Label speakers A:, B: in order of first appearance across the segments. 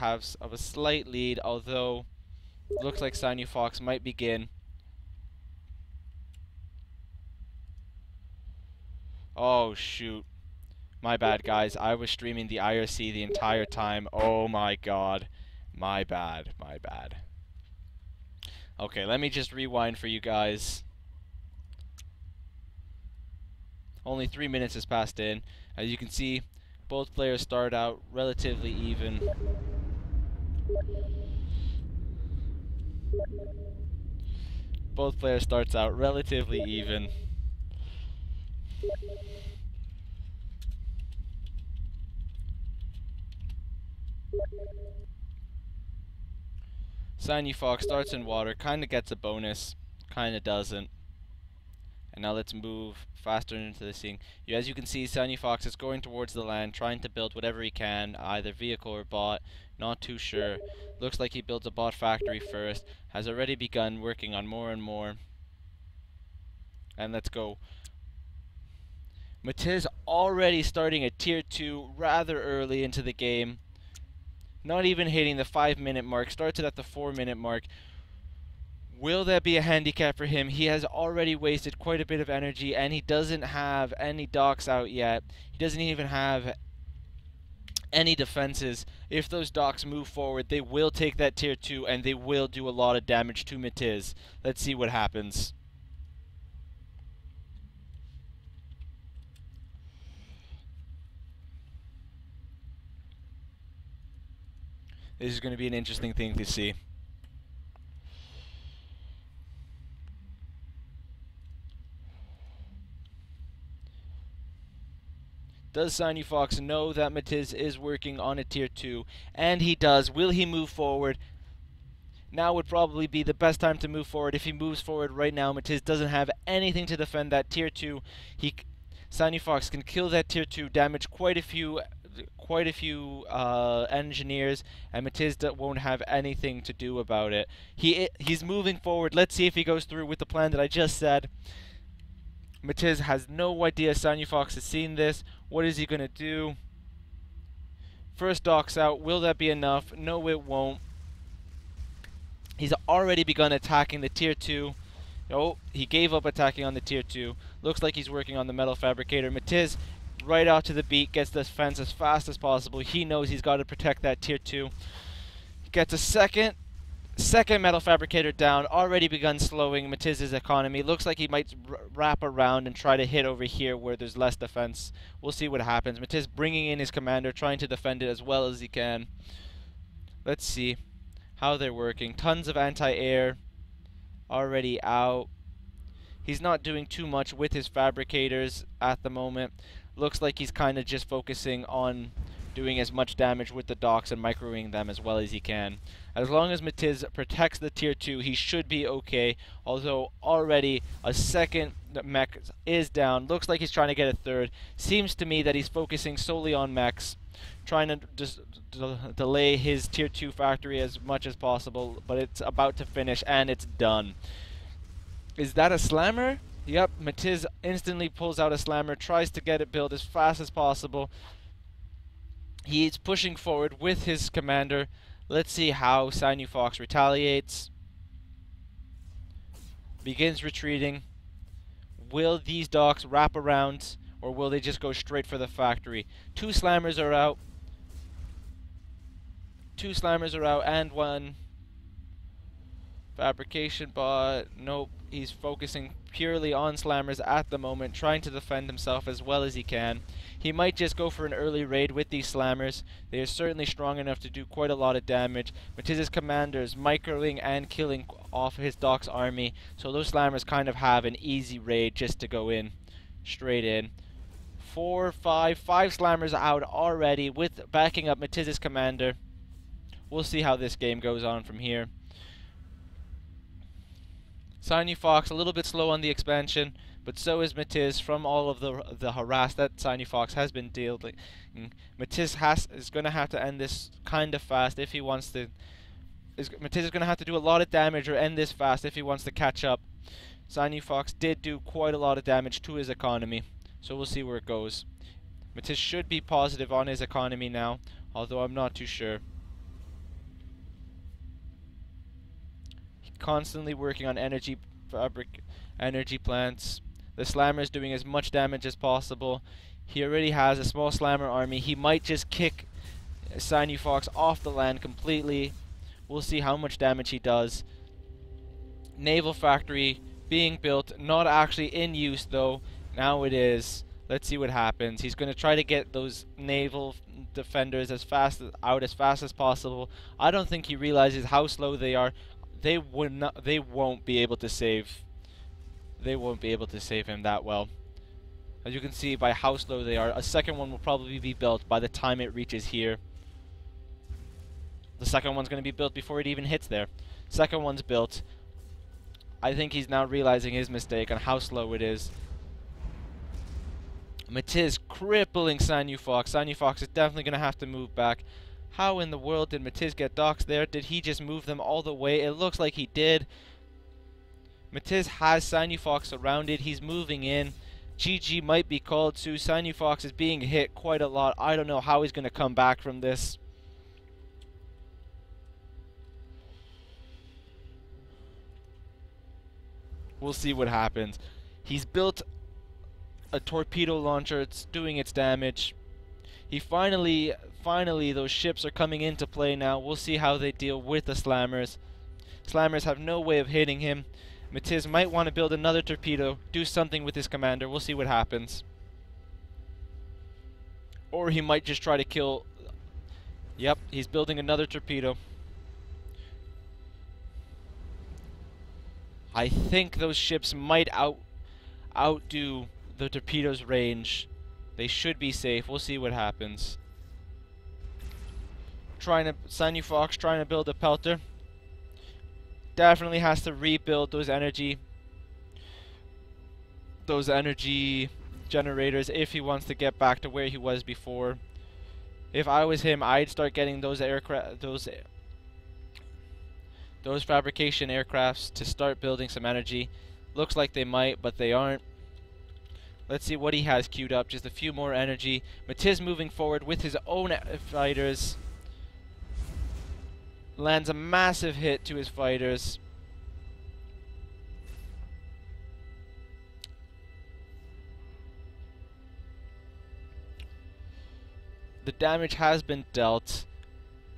A: have of a slight lead, although looks like Syunfox might begin. Oh shoot. My bad, guys. I was streaming the IRC the entire time. Oh my god. My bad. My bad. Okay, let me just rewind for you guys. Only 3 minutes has passed in. As you can see, both players start out relatively even. Both players starts out relatively even. Syunfox starts in water, kinda gets a bonus, kinda doesn't. And now let's move faster into the scene. As you can see, Syunfox is going towards the land, trying to build whatever he can, either vehicle or bot, not too sure. Looks like he builds a bot factory first, has already begun working on more and more. And let's go. Matiz already starting at tier 2 rather early into the game. Not even hitting the 5-minute mark, starts it at the 4-minute mark. Will that be a handicap for him? He has already wasted quite a bit of energy, and he doesn't have any docks out yet. He doesn't even have any defenses. If those docks move forward, they will take that tier 2, and they will do a lot of damage to Matiz. Let's see what happens. This is going to be an interesting thing to see. Does Syunfox know that Matiz is working on a tier 2? And he does. Will he move forward? Now would probably be the best time to move forward. If he moves forward right now, Matiz doesn't have anything to defend that tier 2. Syunfox can kill that tier 2, damage quite a few engineers, and Matiz won't have anything to do about it. He's moving forward. Let's see if he goes through with the plan that I just said. Matiz has no idea Syunfox has seen this. What is he going to do? First docks out. Will that be enough? No, it won't. He's already begun attacking the tier 2. Oh, he gave up attacking on the tier 2. Looks like he's working on the metal fabricator. Matiz, right out to the beat, gets this fence as fast as possible. He knows he's got to protect that tier 2. He gets a second metal fabricator down, already begun slowing Matiz's economy. Looks like he might wrap around and try to hit over here where there's less defense. We'll see what happens. Matiz bringing in his commander, trying to defend it as well as he can. Let's see how they're working. Tons of anti-air already out. He's not doing too much with his fabricators at the moment. Looks like he's kind of just focusing on doing as much damage with the docks and microwing them as well as he can. As long as Matiz protects the tier 2, he should be okay, although already a second mech is down. Looks like he's trying to get a third. Seems to me that he's focusing solely on mechs, trying to just delay his tier 2 factory as much as possible, but it's about to finish and it's done. Is that a slammer? Yep, Matiz instantly pulls out a slammer, tries to get it built as fast as possible. He's pushing forward with his commander. Let's see how Syunfox retaliates. Begins retreating. Will these docks wrap around, or will they just go straight for the factory? Two slammers are out. Two slammers are out and one fabrication bot. Nope, he's focusing purely on slammers at the moment, trying to defend himself as well as he can. He might just go for an early raid with these slammers. They are certainly strong enough to do quite a lot of damage. Matiz's commanders microing and killing off his Doc's army, so those slammers kind of have an easy raid just to go in, straight in. Five slammers out already with backing up Matiz's commander. We'll see how this game goes on from here. Syunfox a little bit slow on the expansion, but so is Matiz from all of the harass that Syunfox has been dealing. Matiz is going to have to end this kind of fast if he wants to. Matiz is going to have to do a lot of damage or end this fast if he wants to catch up. Syunfox did do quite a lot of damage to his economy, so we'll see where it goes. Matiz should be positive on his economy now, although I'm not too sure. constantly working on energy plants. The slammer is doing as much damage as possible. He already has a small slammer army. He might just kick Syunfox off the land completely. We'll see how much damage he does. Naval factory being built, not actually in use though. Now it is. Let's see what happens. He's going to try to get those naval defenders as fast as possible. I don't think he realizes how slow they are. They won't be able to save. They won't be able to save him that well. As you can see by how slow they are, a second one will probably be built by the time it reaches here. The second one's going to be built before it even hits there. Second one's built. I think he's now realizing his mistake on how slow it is. Matiz crippling Syunfox. Syunfox is definitely going to have to move back. How in the world did Matiz get docks there? Did he just move them all the way? It looks like he did. Matiz has Syunfox surrounded. He's moving in. GG might be called too. Syunfox is being hit quite a lot. I don't know how he's going to come back from this. We'll see what happens. He's built a torpedo launcher. It's doing its damage. He finally, those ships are coming into play now. We'll see how they deal with the slammers. Slammers have no way of hitting him. Matiz might want to build another torpedo, do something with his commander. We'll see what happens. Or he might just try to kill... Yep, he's building another torpedo. I think those ships might outdo the torpedo's range. They should be safe. We'll see what happens. Syunfox trying to build a pelter. Definitely has to rebuild those energy generators if he wants to get back to where he was before. If I was him, I'd start getting those fabrication aircrafts to start building some energy. Looks like they might, but they aren't. Let's see what he has queued up. Just a few more energy. Matiz moving forward with his own fighters. Lands a massive hit to his fighters. The damage has been dealt.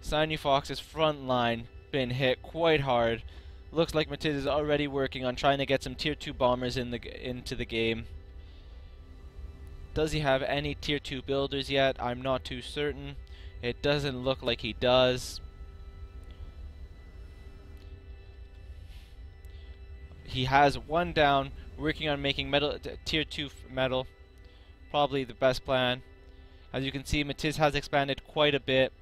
A: Syunfox's front line been hit quite hard. Looks like Matiz is already working on trying to get some tier 2 bombers into the game. Does he have any tier 2 builders yet? I'm not too certain. It doesn't look like he does. He has one down, working on making tier 2 metal. Probably the best plan. As you can see, Matiz has expanded quite a bit.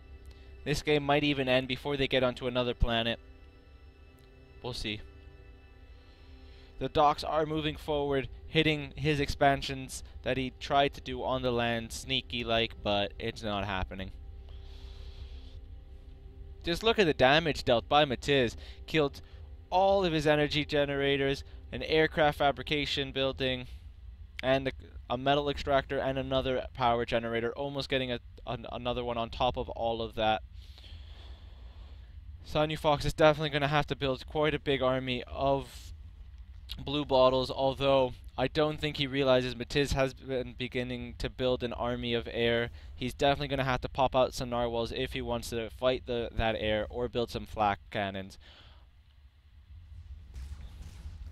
A: This game might even end before they get onto another planet. We'll see. The docks are moving forward, hitting his expansions that he tried to do on the land, sneaky-like, but it's not happening. Just look at the damage dealt by Matiz. Killed all of his energy generators, an aircraft fabrication building, and a metal extractor and another power generator, almost getting another one on top of all of that. Syunfox is definitely going to have to build quite a big army of blue bottles, although I don't think he realizes Matiz has been beginning to build an army of air. He's definitely going to have to pop out some narwhals if he wants to fight that air, or build some flak cannons.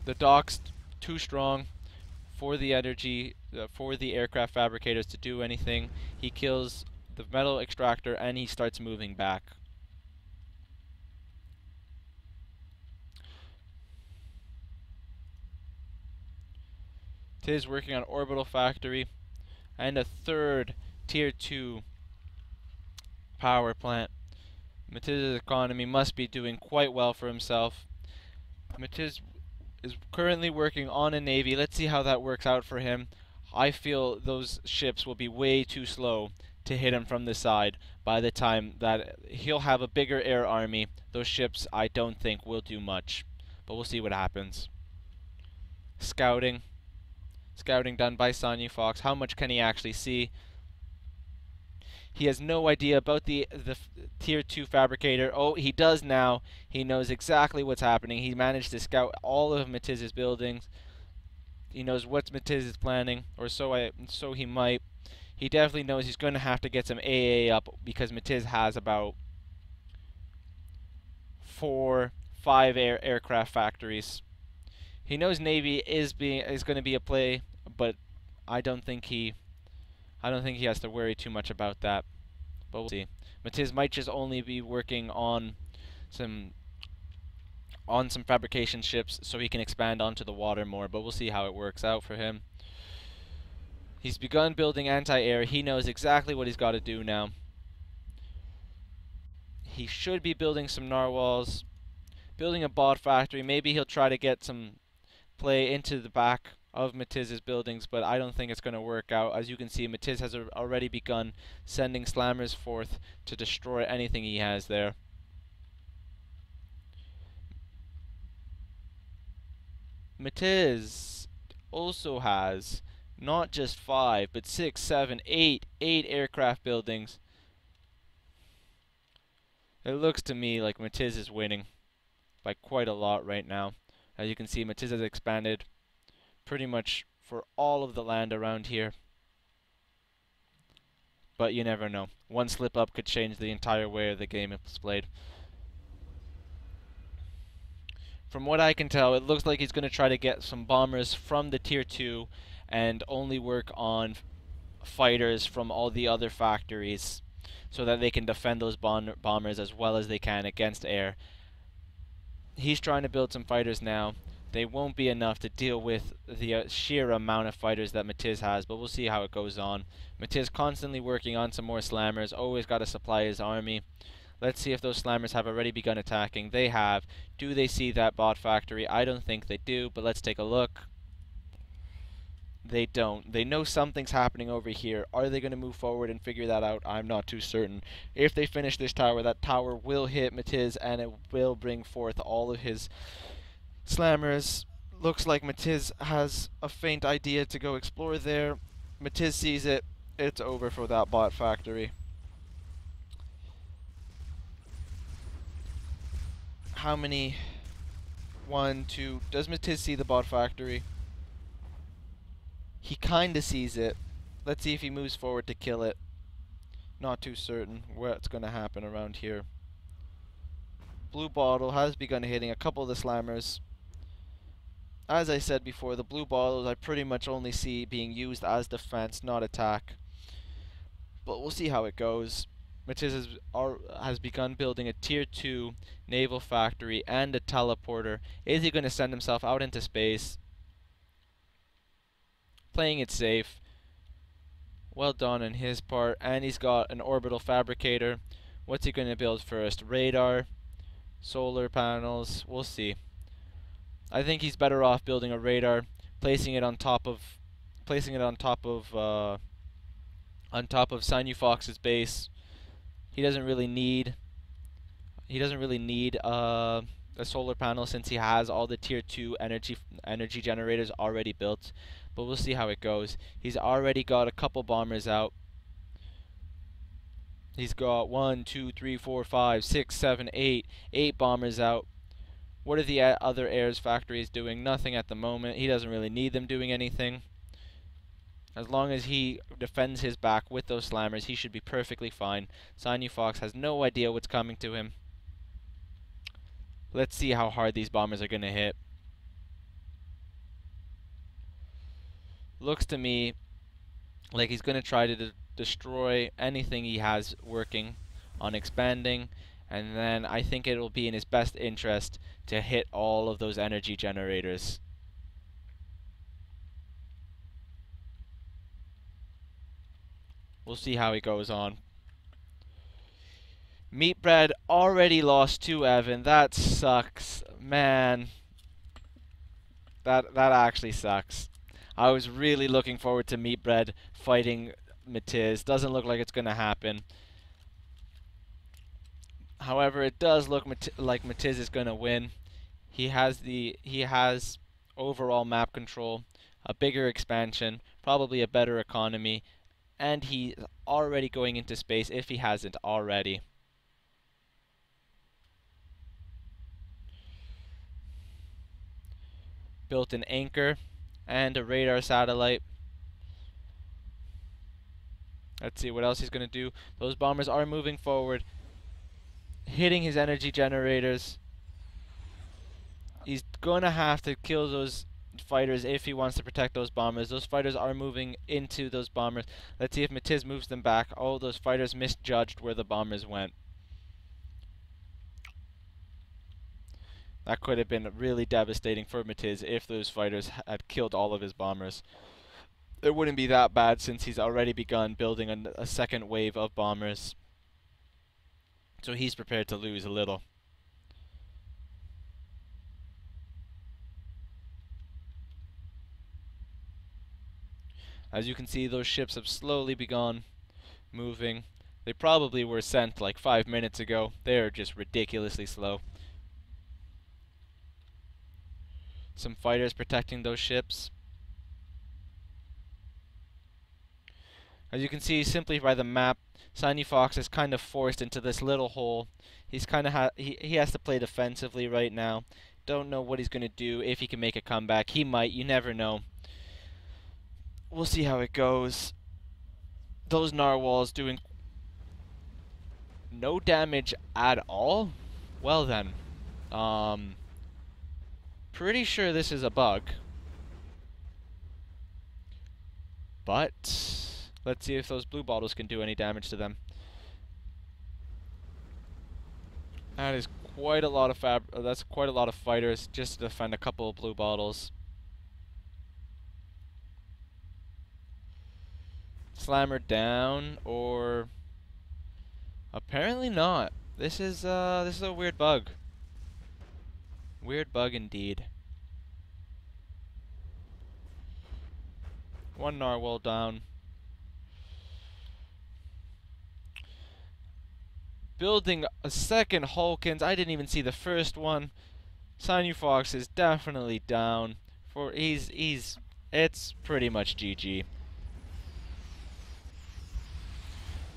A: The dock's too strong for the for the aircraft fabricators to do anything. He kills the metal extractor and he starts moving back. Matiz working on orbital factory and a third tier 2 power plant. Matiz's economy must be doing quite well for himself. Matiz is currently working on a navy. Let's see how that works out for him. I feel those ships will be way too slow to hit him from the side. By the time that he'll have a bigger air army, those ships I don't think will do much. But we'll see what happens. Scouting done by Syunfox. How much can he actually see? He has no idea about the tier 2 fabricator. Oh, he does now. He knows exactly what's happening. He managed to scout all of Matiz's buildings. He knows what Matiz is planning, or so he might. He definitely knows he's going to have to get some AA up because Matiz has about 5 aircraft factories. He knows Navy is going to be a play, but I don't think he has to worry too much about that. But we'll see. Matiz might just only be working on some fabrication ships so he can expand onto the water more, but we'll see how it works out for him. He's begun building anti-air. He knows exactly what he's got to do now. He should be building some narwhals, building a bot factory. Maybe he'll try to get some play into the back of Matiz's buildings, but I don't think it's going to work out. As you can see, Matiz has already begun sending slammers forth to destroy anything he has there. Matiz also has not just 5, but 6, 7, 8 aircraft buildings. It looks to me like Matiz is winning by quite a lot right now. As you can see, Matiz has expanded pretty much for all of the land around here. But you never know. One slip up could change the entire way of the game is played. From what I can tell, it looks like he's going to try to get some bombers from the tier 2 and only work on fighters from all the other factories so that they can defend those bombers as well as they can against air. He's trying to build some fighters now. They won't be enough to deal with the sheer amount of fighters that Matiz has, but we'll see how it goes on. Matiz constantly working on some more slammers, always got to supply his army. Let's see if those slammers have already begun attacking. They have. Do they see that bot factory? I don't think they do, but let's take a look. They don't. They know something's happening over here. Are they going to move forward and figure that out? I'm not too certain. If they finish this tower, that tower will hit Matiz and it will bring forth all of his slammers. Looks like Matiz has a faint idea to go explore there. Matiz sees it. It's over for that bot factory. How many? 1, 2. Does Matiz see the bot factory? He kinda sees it. Let's see if he moves forward to kill it. Not too certain what's gonna happen around here. Blue bottle has begun hitting a couple of the slammers. As I said before, the blue bottles I pretty much only see being used as defense, not attack. But we'll see how it goes. Matiz has begun building a tier 2 naval factory and a teleporter. Is he going to send himself out into space? Playing it safe. Well done on his part. And he's got an orbital fabricator. What's he going to build first? Radar? Solar panels? We'll see. I think he's better off building a radar, placing it on top of Syunfox's base. He doesn't really need a solar panel since he has all the tier 2 energy generators already built. But we'll see how it goes. He's already got a couple bombers out. He's got 1, 2, 3, 4, 5, 6, 7, 8 bombers out. What are the other airs factories doing? Nothing at the moment. He doesn't really need them doing anything. As long as he defends his back with those slammers, he should be perfectly fine. Syunfox has no idea what's coming to him. Let's see how hard these bombers are going to hit. Looks to me like he's going to try to destroy anything he has working on expanding, and then I think it will be in his best interest to hit all of those energy generators. We'll see how he goes on. Meatbread already lost to Evan. That sucks. Man. That actually sucks. I was really looking forward to Meatbread fighting Matiz. Doesn't look like it's going to happen. However, it does look like Matiz is going to win. He has overall map control, a bigger expansion, probably a better economy, and he's already going into space if he hasn't already. Built an anchor and a radar satellite. Let's see what else he's going to do. Those bombers are moving forward, hitting his energy generators. He's going to have to kill those fighters if he wants to protect those bombers. Those fighters are moving into those bombers. Let's see if Matiz moves them back. Oh, those fighters misjudged where the bombers went. That could have been really devastating for Matiz if those fighters had killed all of his bombers. It wouldn't be that bad since he's already begun building a second wave of bombers. So he's prepared to lose a little. As you can see, those ships have slowly begun moving. They probably were sent like 5 minutes ago. They're just ridiculously slow. Some fighters protecting those ships. As you can see, simply by the map, Syunfox is kind of forced into this little hole. He's kind of he has to play defensively right now. Don't know what he's going to do, if he can make a comeback. He might, you never know. We'll see how it goes. Those narwhals doing no damage at all? Well then, pretty sure this is a bug. But let's see if those blue bottles can do any damage to them. That is quite a lot of that's quite a lot of fighters just to defend a couple of blue bottles. Slammer down, or apparently not. This is a weird bug. Weird bug indeed. One narwhal down. Building a second Hulkins. I didn't even see the first one. Syunfox is definitely down. It's pretty much GG.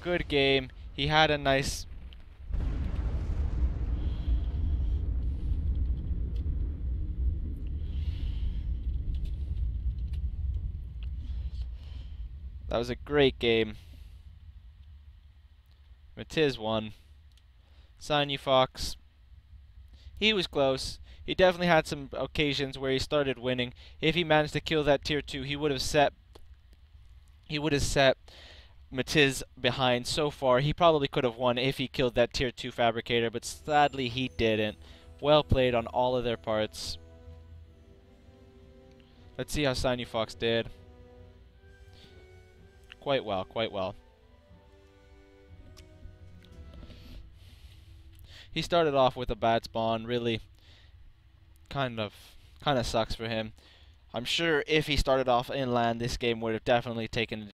A: Good game. He had a nice... That was a great game. Matiz won. Syunfox, he was close. He definitely had some occasions where he started winning. If he managed to kill that tier 2, he would have set Matiz behind so far. He probably could have won if he killed that tier 2 fabricator, but sadly he didn't. Well played on all of their parts. Let's see how Syunfox did. Quite well, quite well. He started off with a bad spawn, really kind of sucks for him. I'm sure if he started off inland, this game would have definitely taken